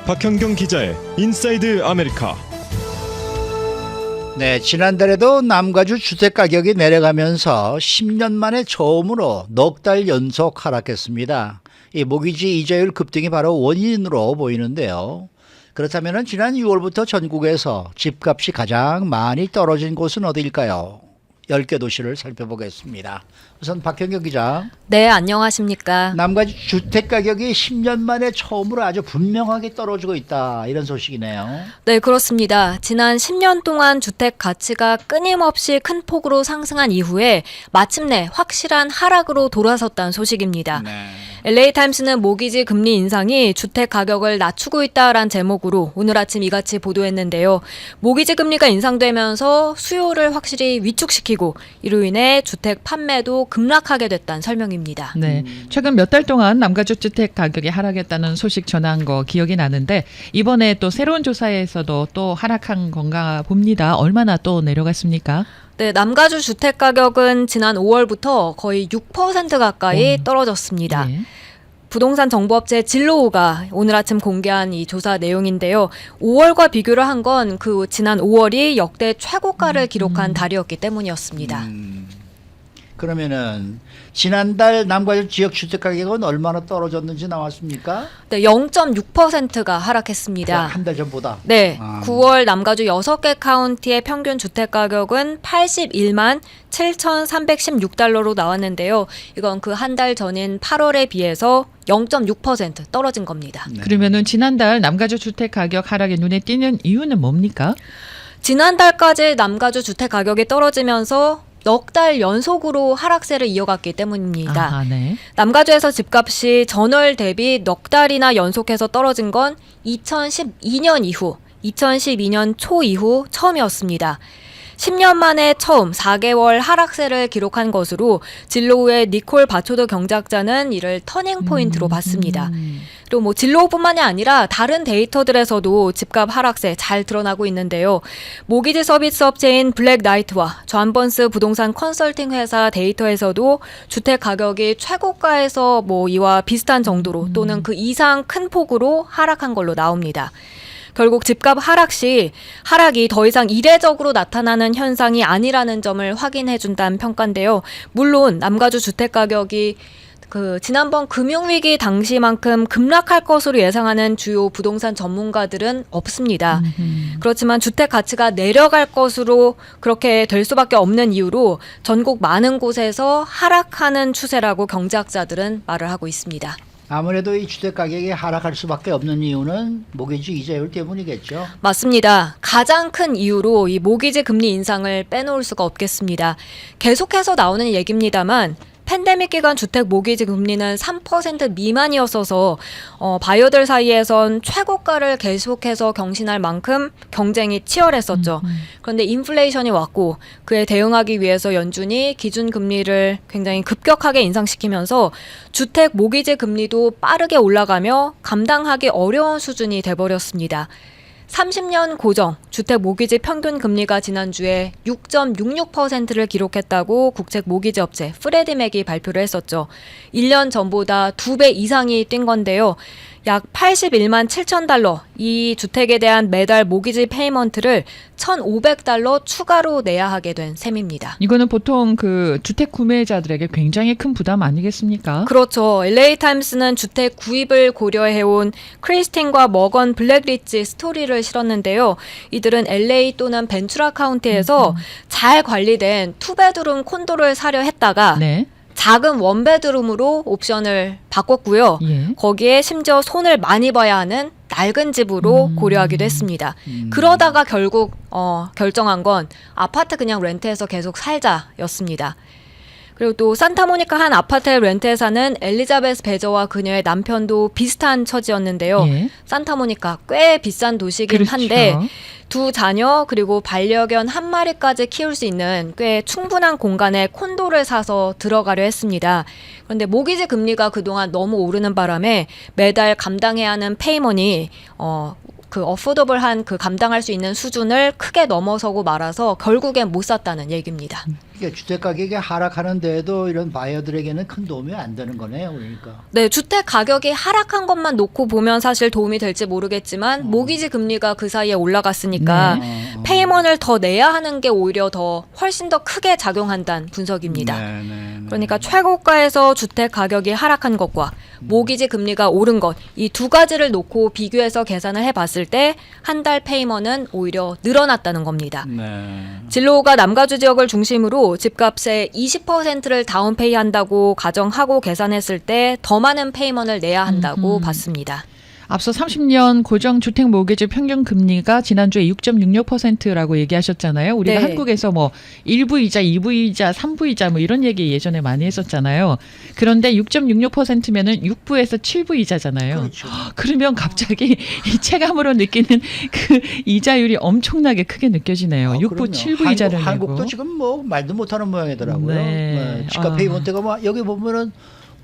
박현경 기자의 인사이드 아메리카. 네, 지난달에도 남가주 주택 가격이 내려가면서 10년 만에 처음으로 넉 달 연속 하락했습니다. 이 모기지 이자율 급등이 바로 원인으로 보이는데요. 그렇다면 지난 6월부터 전국에서 집값이 가장 많이 떨어진 곳은 어디일까요? 10개 도시를 살펴보겠습니다. 우선 박현경 기자. 네, 안녕하십니까. 남가주 주택 가격이 10년 만에 처음으로 아주 분명하게 떨어지고 있다, 이런 소식이네요. 네, 그렇습니다. 지난 10년 동안 주택 가치가 끊임없이 큰 폭으로 상승한 이후에 마침내 확실한 하락으로 돌아섰다는 소식입니다. 네. LA타임스는 모기지 금리 인상이 주택 가격을 낮추고 있다란 제목으로 오늘 아침 이같이 보도했는데요. 모기지 금리가 인상되면서 수요를 확실히 위축시키고 이로 인해 주택 판매도 급락하게 됐다는 설명입니다. 네, 최근 몇 달 동안 남가주 주택 가격이 하락했다는 소식 전한 거 기억이 나는데 이번에 또 새로운 조사에서도 또 하락한 건가 봅니다. 얼마나 또 내려갔습니까? 네, 남가주 주택 가격은 지난 5월부터 거의 6% 가까이 떨어졌습니다. 예. 부동산 정보업체 진로우가 오늘 아침 공개한 이 조사 내용인데요. 5월과 비교를 한 건 그 지난 5월이 역대 최고가를 기록한 달이었기 때문이었습니다. 그러면은 지난달 남가주 지역 주택 가격은 얼마나 떨어졌는지 나왔습니까? 네, 0.6%가 하락했습니다. 한 달 전보다. 네, 아. 9월 남가주 6개 카운티의 평균 주택 가격은 81만 7,316달러로 나왔는데요. 이건 그 한 달 전인 8월에 비해서 0.6% 떨어진 겁니다. 네. 그러면은 지난달 남가주 주택 가격 하락에 눈에 띄는 이유는 뭡니까? 지난달까지 남가주 주택 가격이 떨어지면서 넉 달 연속으로 하락세를 이어갔기 때문입니다. 아, 네. 남가주에서 집값이 전월 대비 넉 달이나 연속해서 떨어진 건 2012년 이후, 2012년 초 이후 처음이었습니다. 10년 만에 처음 4개월 하락세를 기록한 것으로 진로우의 니콜 바초드 경제학자는 이를 터닝 포인트로 봤습니다. 그리고 뭐 진로우뿐만이 아니라 다른 데이터들에서도 집값 하락세 잘 드러나고 있는데요. 모기지 서비스 업체인 블랙나이트와 존번스 부동산 컨설팅 회사 데이터에서도 주택 가격이 최고가에서 뭐 이와 비슷한 정도로 또는 그 이상 큰 폭으로 하락한 걸로 나옵니다. 결국 집값 하락 시 하락이 더 이상 이례적으로 나타나는 현상이 아니라는 점을 확인해준다는 평가인데요. 물론 남가주 주택 가격이 지난번 금융위기 당시만큼 급락할 것으로 예상하는 주요 부동산 전문가들은 없습니다. 그렇지만 주택 가치가 내려갈 것으로 그렇게 될 수밖에 없는 이유로 전국 많은 곳에서 하락하는 추세라고 경제학자들은 말을 하고 있습니다. 아무래도 이 주택 가격이 하락할 수밖에 없는 이유는 모기지 이자율 때문이겠죠. 맞습니다. 가장 큰 이유로 이 모기지 금리 인상을 빼놓을 수가 없겠습니다. 계속해서 나오는 얘기입니다만 팬데믹 기간 주택 모기지 금리는 3% 미만이었어서 바이어들 사이에선 최고가를 계속해서 경신할 만큼 경쟁이 치열했었죠. 그런데 인플레이션이 왔고 그에 대응하기 위해서 연준이 기준 금리를 굉장히 급격하게 인상시키면서 주택 모기지 금리도 빠르게 올라가며 감당하기 어려운 수준이 돼버렸습니다. 30년 고정 주택 모기지 평균 금리가 지난주에 6.66%를 기록했다고 국책 모기지 업체 프레디맥이 발표를 했었죠. 1년 전보다 2배 이상이 뛴 건데요. 약 81만 7천 달러, 이 주택에 대한 매달 모기지 페이먼트를 1,500달러 추가로 내야 하게 된 셈입니다. 이거는 보통 그 주택 구매자들에게 굉장히 큰 부담 아니겠습니까? 그렇죠. LA타임스는 주택 구입을 고려해온 크리스틴과 머건 블랙리치 스토리를 실었는데요. 이들은 LA 또는 벤추라 카운티에서 잘 관리된 투베드룸 콘도를 사려 했다가 네. 작은 원베드룸으로 옵션을 바꿨고요. 예. 거기에 심지어 손을 많이 봐야 하는 낡은 집으로 고려하기도 했습니다. 그러다가 결국 결정한 건 아파트 그냥 렌트해서 계속 살자였습니다. 그리고 또 산타모니카 한 아파트에 렌트해 사는 엘리자베스 베저와 그녀의 남편도 비슷한 처지였는데요. 예. 산타모니카 꽤 비싼 도시긴 그렇죠. 한데 두 자녀 그리고 반려견 한 마리까지 키울 수 있는 꽤 충분한 공간에 콘도를 사서 들어가려 했습니다. 그런데 모기지 금리가 그동안 너무 오르는 바람에 매달 감당해야 하는 페이먼이 어포더블한 감당할 수 있는 수준을 크게 넘어서고 말아서 결국엔 못 샀다는 얘기입니다. 그러니까 주택 가격이 하락하는 데에도 이런 바이어들에게는 큰 도움이 안 되는 거네요. 그러니까. 네, 주택 가격이 하락한 것만 놓고 보면 사실 도움이 될지 모르겠지만 모기지 금리가 그 사이에 올라갔으니까 페이먼을 더 내야 하는 게 오히려 더 훨씬 더 크게 작용한다는 분석입니다. 그러니까 최고가에서 주택 가격이 하락한 것과 모기지 금리가 오른 것, 이 두 가지를 놓고 비교해서 계산을 해봤을 때 한 달 페이먼은 오히려 늘어났다는 겁니다. 진로가 남가주 지역을 중심으로 집값의 20%를 다운페이 한다고 가정하고 계산했을 때 더 많은 페이먼을 내야 한다고 봤습니다. 앞서 30년 고정주택 모기지 평균 금리가 지난주에 6.66%라고 얘기하셨잖아요. 우리가 네. 한국에서 뭐 1부 이자, 2부 이자, 3부 이자 뭐 이런 얘기 예전에 많이 했었잖아요. 그런데 6.66%면은 6부에서 7부 이자잖아요. 그렇죠. 그러면 갑자기 이 체감으로 느끼는 그 이자율이 엄청나게 크게 느껴지네요. 6부, 그럼요. 7부 이자를 내고. 한국도 지금 뭐 말도 못하는 모양이더라고요. 네. 집값 아. 페이먼트가 뭐 여기 보면은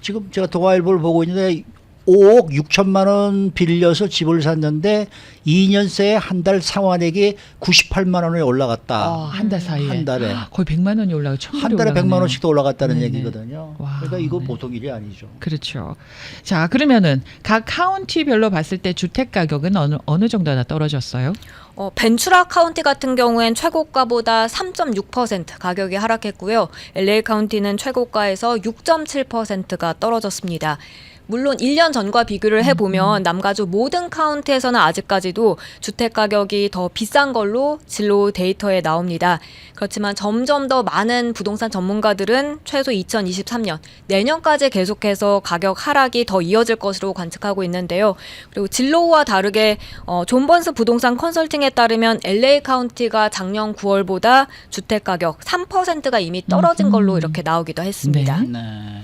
지금 제가 동아일보를 보고 있는데 5억 6천만 원 빌려서 집을 샀는데 2년 새에 한 달 상환액이 98만 원에 올라갔다. 한 달 사이에. 한 달에. 거의 100만 원이 올라가고 한 달에 100만 원씩도 올라갔다는 네네. 얘기거든요. 와, 그러니까 이거 네. 보통 일이 아니죠. 그렇죠. 자, 그러면은 각 카운티별로 봤을 때 주택 가격은 어느 정도나 떨어졌어요? 벤츄라 카운티 같은 경우엔 최고가보다 3.6% 가격이 하락했고요. LA 카운티는 최고가에서 6.7%가 떨어졌습니다. 물론 1년 전과 비교를 해보면 남가주 모든 카운티에서는 아직까지도 주택 가격이 더 비싼 걸로 진로 데이터에 나옵니다. 그렇지만 점점 더 많은 부동산 전문가들은 최소 2023년 내년까지 계속해서 가격 하락이 더 이어질 것으로 관측하고 있는데요. 그리고 진로와 다르게 존 번스 부동산 컨설팅에 따르면 LA 카운티가 작년 9월보다 주택 가격 3%가 이미 떨어진 걸로 이렇게 나오기도 했습니다. 네. 네.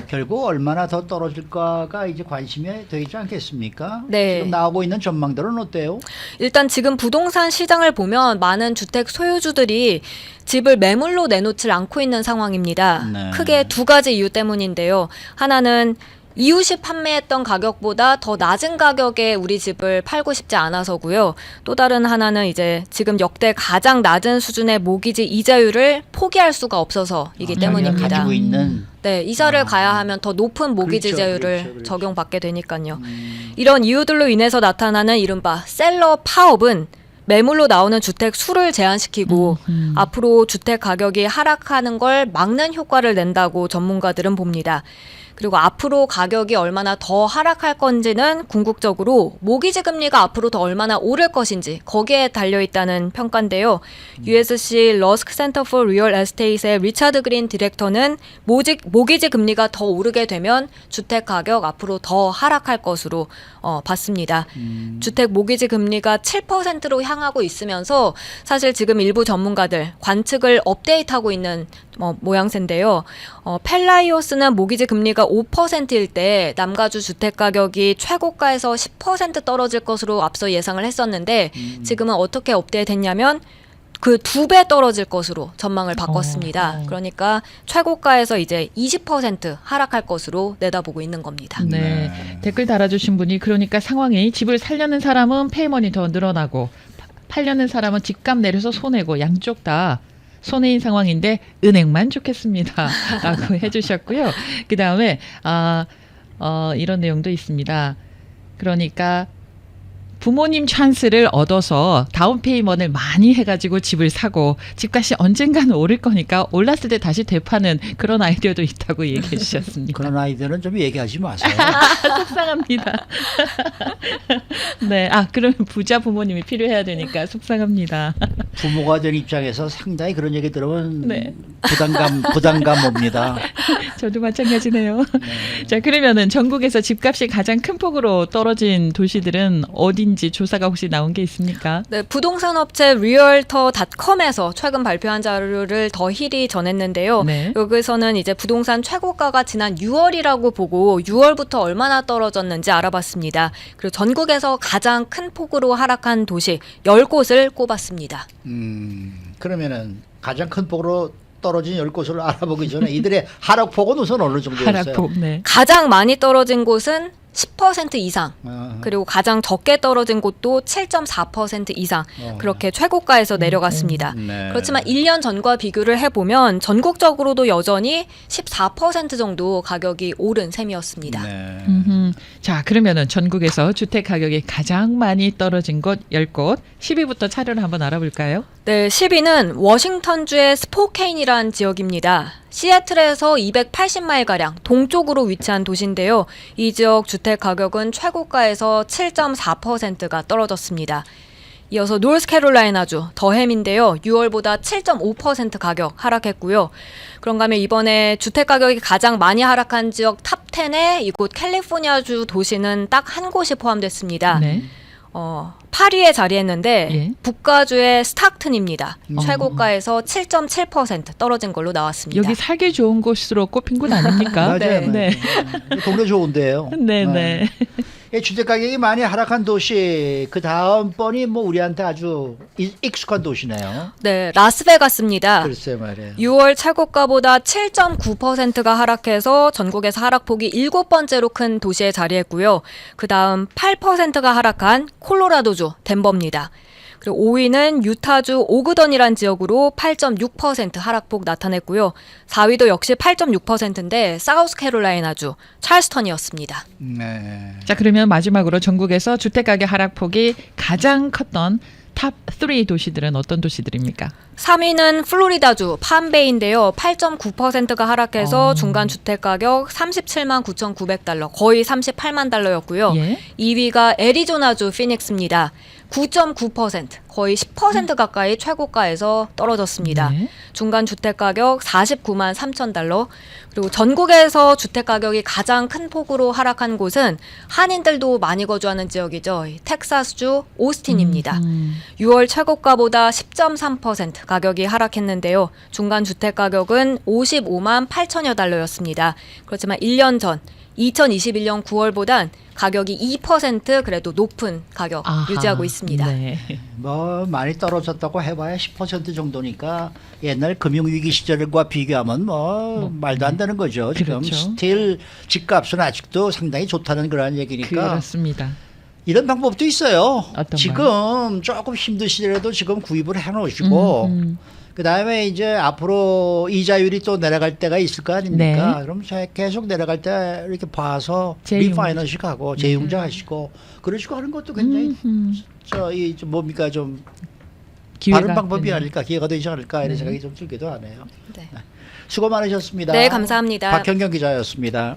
결국 얼마나 더 떨어질까가 이제 관심이 되지 않겠습니까? 네. 지금 나오고 있는 전망들은 어때요? 일단 지금 부동산 시장을 보면 많은 주택 소유주들이 집을 매물로 내놓질 않고 있는 상황입니다. 네. 크게 두 가지 이유 때문인데요. 하나는 이웃이 판매했던 가격보다 더 낮은 가격에 우리 집을 팔고 싶지 않아서고요. 또 다른 하나는 이제 지금 역대 가장 낮은 수준의 모기지 이자율을 포기할 수가 없어서이기 때문입니다. 가지고 있는 네, 이사를 가야 하면 더 높은 모기지 그렇죠, 이자율을 그렇죠. 적용받게 되니까요. 이런 이유들로 인해서 나타나는 이른바 셀러 파업은 매물로 나오는 주택 수를 제한시키고 앞으로 주택 가격이 하락하는 걸 막는 효과를 낸다고 전문가들은 봅니다. 그리고 앞으로 가격이 얼마나 더 하락할 건지는 궁극적으로 모기지 금리가 앞으로 더 얼마나 오를 것인지 거기에 달려있다는 평가인데요. USC 러스크 센터 포 리얼 에스테이트의 리차드 그린 디렉터는 모기지 금리가 더 오르게 되면 주택 가격 앞으로 더 하락할 것으로 봤습니다. 주택 모기지 금리가 7%로 향하고 있으면서 사실 지금 일부 전문가들 관측을 업데이트하고 있는 모양새인데요. 펠라이오스는 모기지 금리가 5%일 때 남가주 주택 가격이 최고가에서 10% 떨어질 것으로 앞서 예상을 했었는데 지금은 어떻게 업데이트했냐면 그 2배 떨어질 것으로 전망을 바꿨습니다. 그러니까 최고가에서 이제 20% 하락할 것으로 내다보고 있는 겁니다. 네. 댓글 달아주신 분이 그러니까 상황이 집을 살려는 사람은 페이먼이 더 늘어나고 팔려는 사람은 집값 내려서 손해고 양쪽 다 손해인 상황인데 은행만 좋겠습니다. 라고 해주셨고요. 그 다음에 이런 내용도 있습니다. 그러니까 부모님 찬스를 얻어서 다운페이먼을 많이 해가지고 집을 사고 집값이 언젠가는 오를 거니까 올랐을 때 다시 되파는 그런 아이디어도 있다고 얘기해 주셨습니다. 그런 아이들은 좀 얘기하지 마세요. 속상합니다. 네, 그러면 부자 부모님이 필요해야 되니까 속상합니다. 부모가 된 입장에서 상당히 그런 얘기 들으면 네. 부담감 옵니다. 저도 마찬가지네요. 자, 그러면은 전국에서 집값이 가장 큰 폭으로 떨어진 도시들은 어딘지 조사가 혹시 나온 게 있습니까? 네, 부동산 업체 리얼터닷컴에서 최근 발표한 자료를 더 힐이 전했는데요. 네. 여기서는 이제 부동산 최고가가 지난 6월이라고 보고 6월부터 얼마나 떨어졌는지 알아봤습니다. 그리고 전국에서 가장 큰 폭으로 하락한 도시 10곳을 꼽았습니다. 그러면은 가장 큰 폭으로 떨어진 10곳을 알아보기 전에 이들의 하락폭은 우선 어느 정도였어요? 하락폭. 네. 가장 많이 떨어진 곳은 10% 이상, 그리고 가장 적게 떨어진 곳도 7.4% 이상 그렇게 최고가에서 내려갔습니다. 네. 그렇지만 1년 전과 비교를 해보면 전국적으로도 여전히 14% 정도 가격이 오른 셈이었습니다. 네. 자, 그러면은 전국에서 주택 가격이 가장 많이 떨어진 곳 10곳, 10위부터 차례로 한번 알아볼까요? 네, 10위는 워싱턴주의 스포케인이라는 지역입니다. 시애틀에서 280마일가량 동쪽으로 위치한 도시인데요. 이 지역 주택 가격은 최고가에서 7.4%가 떨어졌습니다. 이어서 노스캐롤라이나주 더햄인데요. 6월보다 7.5% 가격 하락했고요. 그런가 하면 이번에 주택 가격이 가장 많이 하락한 지역 탑10에 이곳 캘리포니아주 도시는 딱 한 곳이 포함됐습니다. 네. 8위에 자리했는데 예. 북가주의 스타크튼입니다. 최고가에서 7.7% 떨어진 걸로 나왔습니다. 여기 살기 좋은 곳으로 꼽힌 곳 아닙니까? 맞아요. 네. 맞아요. 네. 동네 좋은데요. 네, 네. 이 주택 가격이 많이 하락한 도시 그 다음 번이 뭐 우리한테 아주 익숙한 도시네요. 네, 라스베가스입니다. 글쎄 말이에요. 6월 최고가보다 7.9%가 하락해서 전국에서 하락폭이 7번째로 큰 도시에 자리했고요. 그 다음 8%가 하락한 콜로라도주 덴버입니다. 그리고 5위는 유타주 오그던이란 지역으로 8.6% 하락폭 나타냈고요. 4위도 역시 8.6%인데 사우스캐롤라이나주 찰스턴이었습니다. 네. 자, 그러면 마지막으로 전국에서 주택 가격 하락폭이 가장 컸던 탑 3 도시들은 어떤 도시들입니까? 3위는 플로리다주 팜베이인데요. 8.9%가 하락해서 중간 주택 가격 37만 9,900달러, 거의 38만 달러였고요. 예. 2위가 애리조나주 피닉스입니다. 9.9%, 거의 10% 가까이 최고가에서 떨어졌습니다. 네. 중간 주택 가격 49만 3천 달러. 그리고 전국에서 주택 가격이 가장 큰 폭으로 하락한 곳은 한인들도 많이 거주하는 지역이죠. 텍사스주 오스틴입니다. 6월 최고가보다 10.3% 가격이 하락했는데요. 중간 주택 가격은 55만 8천여 달러였습니다. 그렇지만 1년 전 2021년 9월보단 가격이 2% 그래도 높은 가격 아하. 유지하고 있습니다. 네. 뭐 많이 떨어졌다고 해봐야 10% 정도니까 옛날 금융위기 시절과 비교하면 뭐 말도 안 되는 거죠. 지금 그렇죠. 스틸 집값은 아직도 상당히 좋다는 그런 얘기니까 그렇습니다. 이런 방법도 있어요. 어떤 지금 조금 힘드시더라도 지금 구입을 해놓으시고 그 다음에 이제 앞으로 이자율이 또 내려갈 때가 있을 거 아닙니까? 네. 그럼 계속 내려갈 때 이렇게 봐서 재융. 리파이너식 하고 재융자 하시고 그러시고 하는 것도 굉장히 좀 뭡니까 좀 기회가 바른 방법이 되네요. 아닐까, 기회가 되지 않을까 이런 네. 생각이 좀 들기도 하네요. 네. 수고 많으셨습니다. 네, 감사합니다. 박현경 기자였습니다.